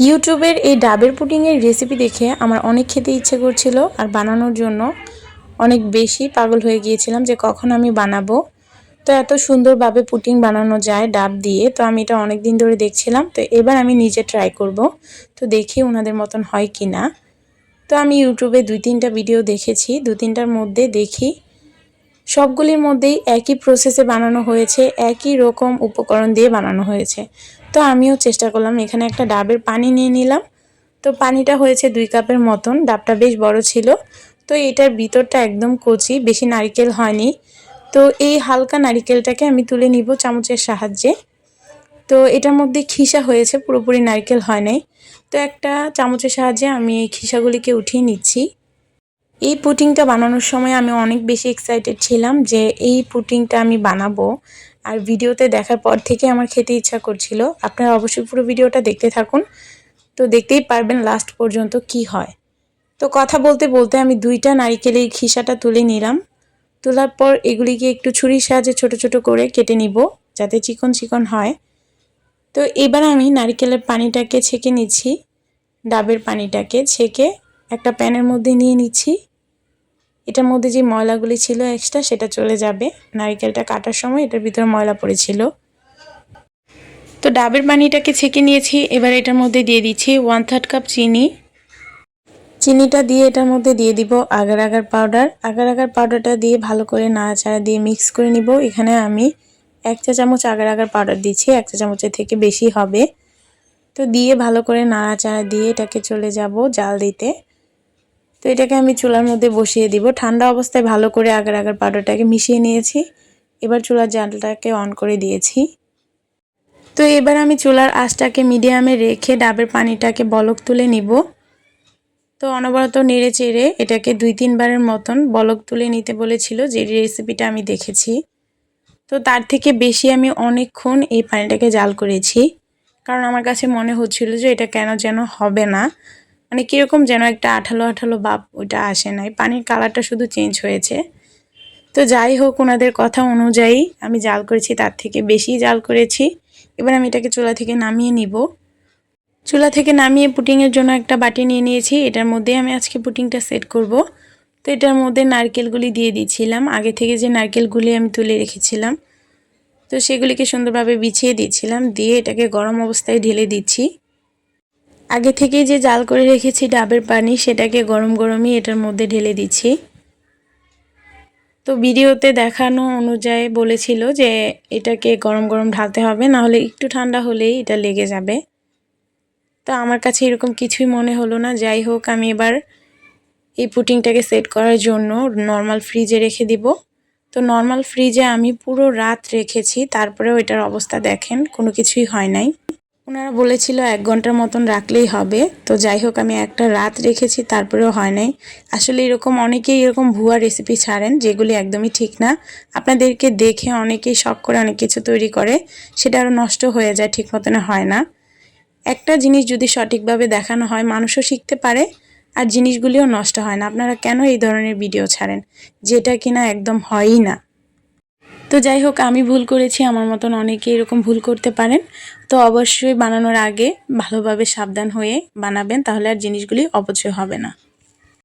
ইউটিউবের এই ডাবের পুডিংয়ের রেসিপি দেখে আমার অনেক খেতে ইচ্ছে করছিল আর বানানোর জন্য অনেক বেশি পাগল হয়ে গিয়েছিলাম যে কখন আমি বানাবো। তো এত সুন্দরভাবে পুডিং বানানো যায় ডাব দিয়ে, তো আমি এটা অনেক দিন ধরে দেখছিলাম। তো এবার আমি নিজে ট্রাই করব, তো দেখি ওনাদের মতন হয় কি না। তো আমি ইউটিউবে 2-3টা ভিডিও দেখেছি, 2-3টার মধ্যে দেখি সবগুলির মধ্যেই একই প্রসেসে বানানো হয়েছে, একই রকম উপকরণ দিয়ে বানানো হয়েছে। তো আমিও চেষ্টা করলাম, এখানে একটা ডাবের পানি নিয়ে নিলাম। তো পানিটা হয়েছে 2 কাপের মতন, ডাবটা বেশ বড় ছিল। তো এটার ভিতরটা একদম কচি, বেশি নারকেল হয়নি। তো এই হালকা নারকেলটাকে আমি তুলে নিব চামচের সাহায্যে। তো এটার মধ্যে খিসা হয়েছে, পুরোপুরি নারকেল হয় নাই। তো একটা চামচের সাহায্যে আমি এই খিসাগুলিকে উঠিয়ে নিচ্ছি। এই পুডিংটা বানানোর সময় আমি অনেক বেশি এক্সাইটেড ছিলাম যে এই পুডিংটা আমি বানাবো, আর ভিডিওতে দেখার পর থেকে আমার খেতে ইচ্ছা করছিল। আপনারা অবশ্যই পুরো ভিডিওটা দেখতে থাকুন, তো দেখতেই পারবেন লাস্ট পর্যন্ত কি হয়। তো কথা বলতে বলতে আমি 2টা নারকেলের খিসাটা তুলে নিলাম। তোলার পর এগুলিকে একটু ছুরির সাহায্যে ছোট ছোট করে কেটে নিব, যাতে চিকন চিকন হয়। তো এবার আমি নারকেলের পানিটাকে ছেঁকে নিচ্ছি, ডাবের পানিটাকে ছেঁকে একটা প্যানের মধ্যে নিয়ে নিচ্ছি। এটার মধ্যে যে ময়লাগুলি ছিল এক্সট্রা, সেটা চলে যাবে। নারকেলটা কাটার সময় এটার ভিতরে ময়লা পড়েছিল। তো ডাবের পানিটাকে ছেঁকে নিয়েছি। এবার এটার মধ্যে দিয়ে দিচ্ছি 1/3 কাপ চিনি। চিনিটা দিয়ে এটার মধ্যে দিয়ে দিব agar agar powder. Agar agar পাউডারটা দিয়ে ভালো করে নাড়াচাড়া দিয়ে মিক্স করে নিব। এখানে আমি 1 চা চামচ আগার আগার পাউডার দিচ্ছি, 1 চা চামচের থেকে বেশি হবে। তো দিয়ে ভালো করে নাড়াচাড়া দিয়ে এটাকে চলে যাব জাল দিতে। তো এটাকে আমি চুলার মধ্যে বসিয়ে দিব। ঠান্ডা অবস্থায় ভালো করে আগার আগার পাউডারটাকে মিশিয়ে নিয়েছি। এবার চুলার জালটাকে অন করে দিয়েছি। তো এবার আমি চুলার আঁচটাকে মিডিয়ামে রেখে ডাবের পানিটাকে বলক তুলে নিব। তো অনবরত নেড়ে চেড়ে এটাকে 2-3 বারের মতন বলক তুলে নিতে বলেছিল যে রেসিপিটা আমি দেখেছি। তো তার থেকে বেশি আমি অনেকক্ষণ এই পানিটাকে জাল করেছি, কারণ আমার কাছে মনে হচ্ছিল যে এটা কেন যেন হবে না, মানে কীরকম যেন একটা আঠালো আঠালো ভাব ওইটা আসে নাই, পানির কালারটা শুধু চেঞ্জ হয়েছে। তো যাই হোক, ওনাদের কথা অনুযায়ী আমি জাল করেছি, তার থেকে বেশি জাল করেছি। এবার আমি এটাকে চুলা থেকে নামিয়ে নিব। চুলা থেকে নামিয়ে পুডিংয়ের জন্য একটা বাটি নিয়ে নিয়েছি। এটার মধ্যে আমি আজকে পুডিংটা সেট করব। তো এটার মধ্যে নারকেলগুলি দিয়ে দিয়েছিলাম, আগে থেকে যে নারকেলগুলি আমি তুলে রেখেছিলাম। তো সেগুলিকে সুন্দরভাবে বিছিয়ে দিয়েছিলাম, দিয়ে এটাকে গরম অবস্থায় ঢেলে দিচ্ছি। আগে থেকে যে জাল করে রেখেছি ডাবের পানি, সেটাকে গরম গরমই এটার মধ্যে ঢেলে দিচ্ছি। তো ভিডিওতে দেখানো অনুযায়ী বলেছিল যে এটাকে গরম গরম ঢালতে হবে, না হলে একটু ঠান্ডা হলেই এটা লেগে যাবে। তো আমার কাছে এরকম কিছুই মনে হলো না। যাই হোক, আমি এবার এই পুডিংটাকে সেট করার জন্য নর্মাল ফ্রিজে রেখে দিব। তো নর্মাল ফ্রিজে আমি পুরো রাত রেখেছি, তারপরেও এটার অবস্থা দেখেন, কোনো কিছুই হয় নাই। ওনারা বলেছিল 1 ঘন্টার মতন রাখলেই হবে। তো যাই হোক, আমি একটা রাত রেখেছি, তারপরেও হয় নাই। আসলে এরকম অনেকেই এরকম ভুয়া রেসিপি ছাড়েন, যেগুলি একদমই ঠিক না। আপনাদেরকে দেখে অনেকেই শখ করে অনেক কিছু তৈরি করে, সেটা আরও নষ্ট হয়ে যায়, ঠিক মতন হয় না। একটা জিনিস যদি সঠিকভাবে দেখানো হয়, মানুষও শিখতে পারে, আর জিনিসগুলিও নষ্ট হয় না। আপনারা কেন এই ধরনের ভিডিও ছাড়েন যেটা কিনা একদম হয়ই না? তো যাই হোক, আমি ভুল করেছি, আমার মতন অনেকে এরকম ভুল করতে পারেন। তো অবশ্যই বানানোর আগে ভালোভাবে সাবধান হয়ে বানাবেন, তাহলে আর জিনিসগুলি অপচয় হবে না।